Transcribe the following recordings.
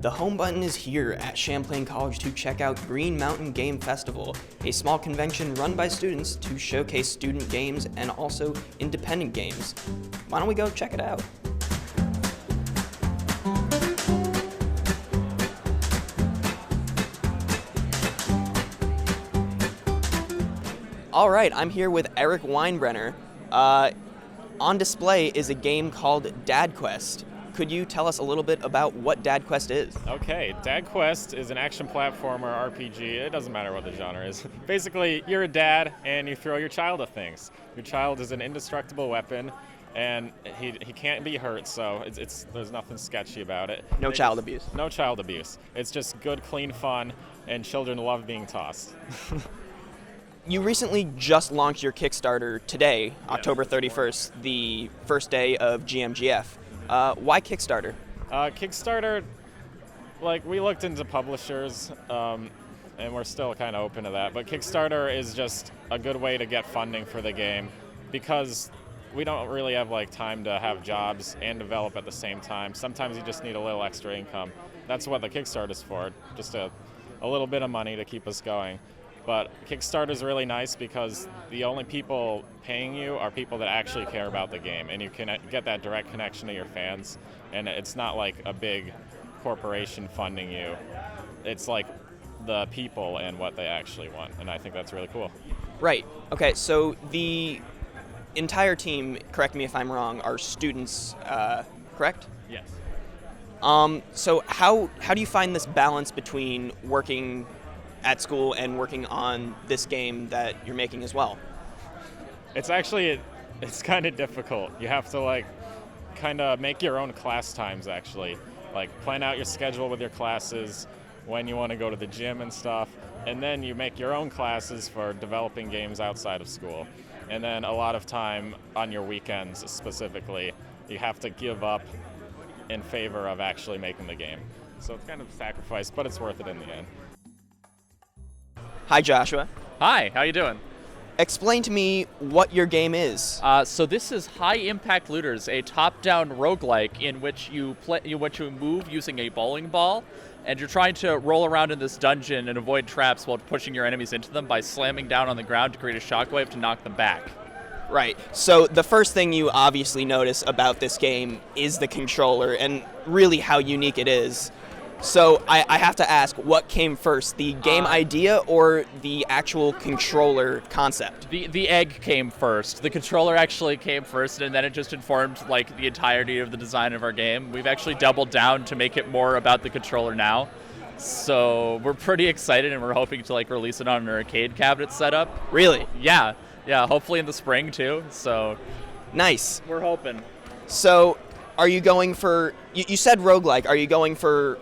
The home button is here at Champlain College to check out Green Mountain Game Festival, a small convention run by students to showcase student games and also independent games. Why don't we go check it out? All right, I'm here with Eric Weinbrenner. On display is a game called Dad Quest. Could you tell us a little bit about what Dad Quest is? Okay, Dad Quest is an action platformer RPG. It doesn't matter what the genre is. Basically, you're a dad and you throw your child at things. Your child is an indestructible weapon and he can't be hurt, so there's nothing sketchy about it. No child abuse. No child abuse. It's just good, clean fun, and children love being tossed. You recently just launched your Kickstarter today, October 31st, the first day of GMGF. Why Kickstarter? Kickstarter, we looked into publishers, and we're still kind of open to that. But Kickstarter is just a good way to get funding for the game because we don't really have time to have jobs and develop at the same time. Sometimes you just need a little extra income. That's what the Kickstarter's for, just a little bit of money to keep us going. But Kickstarter is really nice because the only people paying you are people that actually care about the game, and you can get that direct connection to your fans. And it's not like a big corporation funding you. It's like the people and what they actually want, and I think that's really cool. Right. Okay, so the entire team, correct me if I'm wrong, are students, correct? Yes. So how do you find this balance between working at school and working on this game that you're making as well? It's kind of difficult. You have to kind of make your own class times actually. Plan out your schedule with your classes, when you want to go to the gym and stuff, and then you make your own classes for developing games outside of school. And then a lot of time on your weekends specifically, you have to give up in favor of actually making the game. So it's kind of a sacrifice, but it's worth it in the end. Hi, Joshua. Hi, how you doing? Explain to me what your game is. So this is High Impact Looters, a top-down roguelike in which you move using a bowling ball, and you're trying to roll around in this dungeon and avoid traps while pushing your enemies into them by slamming down on the ground to create a shockwave to knock them back. Right. So the first thing you obviously notice about this game is the controller and really how unique it is. So I have to ask, what came first, the game idea or the actual controller concept? The egg came first. The controller actually came first, and then it just informed the entirety of the design of our game. We've actually doubled down to make it more about the controller now. So we're pretty excited, and we're hoping to release it on an arcade cabinet setup. Really? Yeah, hopefully in the spring too. So nice. We're hoping. So are you going for, you said roguelike, are you going for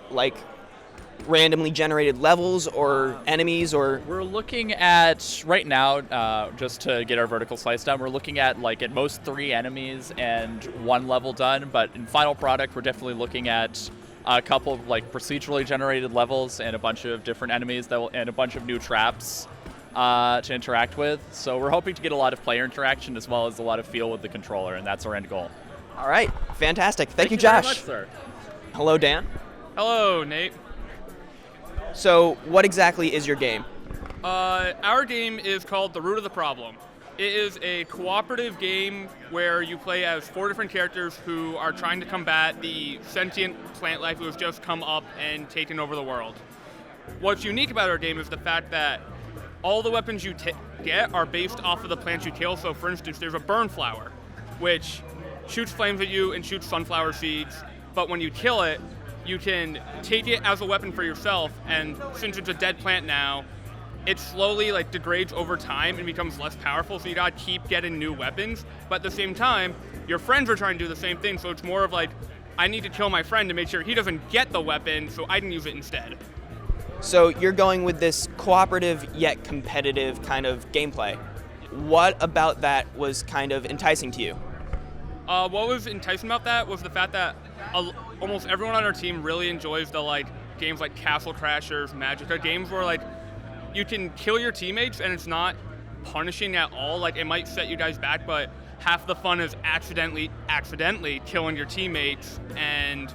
randomly generated levels or enemies or? We're looking at, right now, just to get our vertical slice down, we're looking at at most 3 enemies and 1 level done, but in final product we're definitely looking at a couple of procedurally generated levels and a bunch of different enemies and a bunch of new traps to interact with. So we're hoping to get a lot of player interaction as well as a lot of feel with the controller, and that's our end goal. All right, fantastic. Thank you, Very Josh. much, sir. Hello, Dan. Hello, Nate. So, what exactly is your game? Our game is called The Root of the Problem. It is a cooperative game where you play as 4 different characters who are trying to combat the sentient plant life who has just come up and taken over the world. What's unique about our game is the fact that all the weapons you get are based off of the plants you kill. So, for instance, there's a burn flower, which shoots flames at you and shoots sunflower seeds, but when you kill it, you can take it as a weapon for yourself, and since it's a dead plant now, it slowly degrades over time and becomes less powerful, so you gotta keep getting new weapons, but at the same time, your friends are trying to do the same thing, so it's more of I need to kill my friend to make sure he doesn't get the weapon, so I can use it instead. So you're going with this cooperative yet competitive kind of gameplay. What about that was kind of enticing to you? What was enticing about that was the fact that almost everyone on our team really enjoys the games like Castle Crashers, Magicka, games where you can kill your teammates and it's not punishing at all. It might set you guys back, but half the fun is accidentally killing your teammates and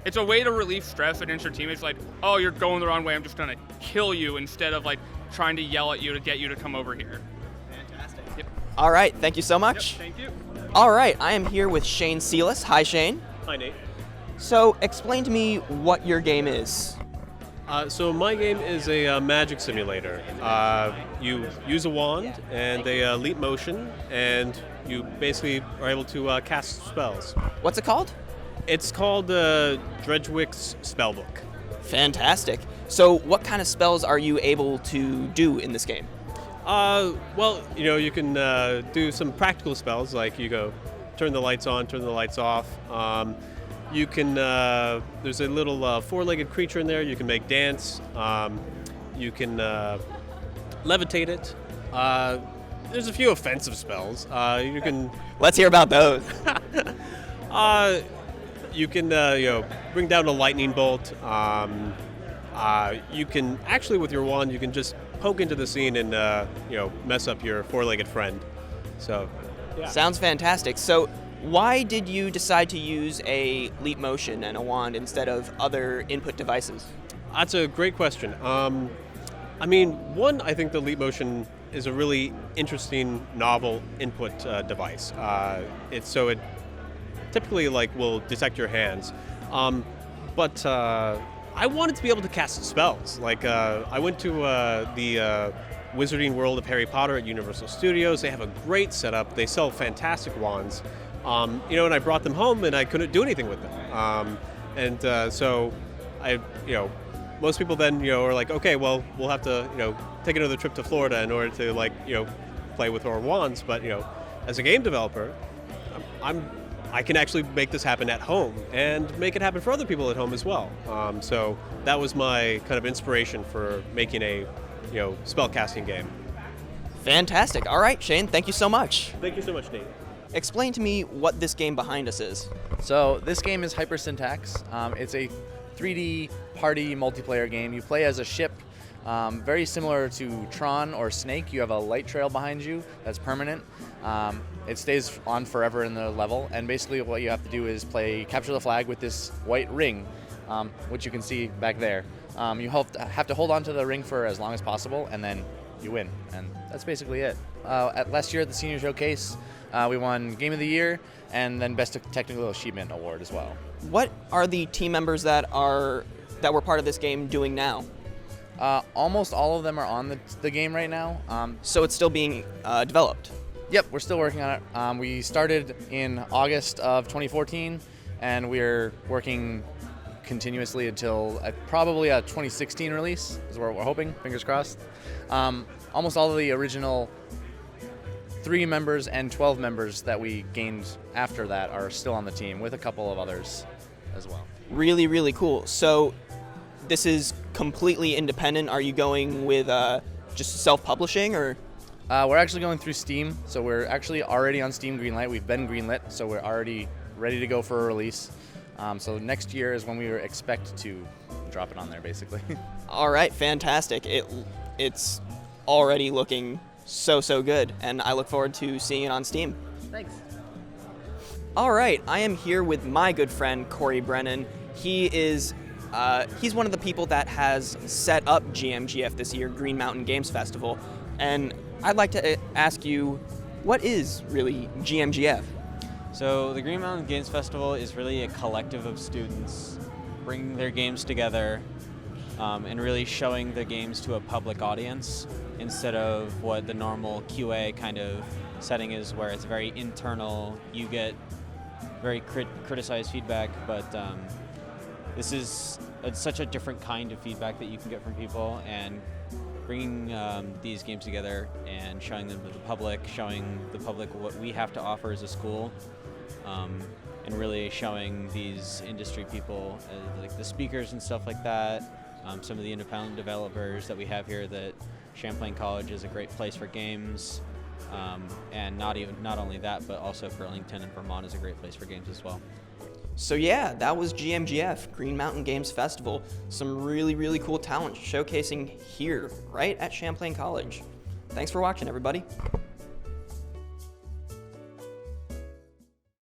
it's a way to relieve stress against your teammates. Like, oh, you're going the wrong way, I'm just gonna kill you, instead of like trying to yell at you to get you to come over here. Fantastic. Yep. All right, thank you so much. Yep, thank you. All right, I am here with Shane Sealis. Hi, Shane. Hi, Nate. So, explain to me what your game is. So my game is a magic simulator. You use a wand and a leap motion, and you basically are able to cast spells. What's it called? It's called Dredgewick's Spellbook. Fantastic. So, what kind of spells are you able to do in this game? Well, you can do some practical spells, like you go turn the lights on, turn the lights off. You can, there's a little four-legged creature in there. You can make dance. You can levitate it. There's a few offensive spells. You can Let's hear about those. you can bring down a lightning bolt. You can actually, with your wand, you can just poke into the scene and mess up your four-legged friend. So, yeah. Sounds fantastic. So, why did you decide to use a leap motion and a wand instead of other input devices? That's a great question. I think the leap motion is a really interesting, novel input device. It typically will detect your hands, but I wanted to be able to cast spells. I went to the Wizarding World of Harry Potter at Universal Studios. They have a great setup. They sell fantastic wands. And I brought them home and I couldn't do anything with them. So most people then, are like, okay, well, we'll have to, take another trip to Florida in order to play with our wands. But, as a game developer, I can actually make this happen at home and make it happen for other people at home as well. So that was my kind of inspiration for making a, spellcasting game. Fantastic. All right, Shane, thank you so much. Thank you so much, Nate. Explain to me what this game behind us is. So this game is Hypersyntax. It's a 3D party multiplayer game. You play as a ship, very similar to Tron or Snake. You have a light trail behind you that's permanent. It stays on forever in the level, and basically what you have to do is play capture the flag with this white ring, which you can see back there. You have to hold on to the ring for as long as possible, and then you win, and that's basically it. Last year at the Senior Showcase, we won Game of the Year and then Best Technical Achievement Award as well. What are the team members that were part of this game doing now? Almost all of them are on the game right now. So it's still being developed? Yep, we're still working on it. We started in August of 2014, and we're working continuously until probably a 2016 release is what we're hoping, fingers crossed. Almost all of the original 3 members and 12 members that we gained after that are still on the team, with a couple of others as well. Really, really cool. So this is completely independent. Are you going with just self-publishing, or? We're actually going through Steam, so we're actually already on Steam Greenlight. We've been greenlit, so we're already ready to go for a release. So next year is when we expect to drop it on there, basically. All right, fantastic. It's already looking so good, and I look forward to seeing it on Steam. Thanks. All right, I am here with my good friend Corey Brennan. He's one of the people that has set up GMGF this year, Green Mountain Games Festival, and I'd like to ask you, what is really GMGF? So the Green Mountain Games Festival is really a collective of students bringing their games together and really showing the games to a public audience instead of what the normal QA kind of setting is, where it's very internal. You get very criticized feedback, but this is such a different kind of feedback that you can get from people, and bringing these games together and showing them to the public, showing the public what we have to offer as a school, and really showing these industry people, like the speakers and stuff like that, some of the independent developers that we have here, that Champlain College is a great place for games, and not only that, but also Burlington and Vermont is a great place for games as well. So yeah, that was GMGF, Green Mountain Games Festival. Some really, really cool talent showcasing here, right at Champlain College. Thanks for watching, everybody.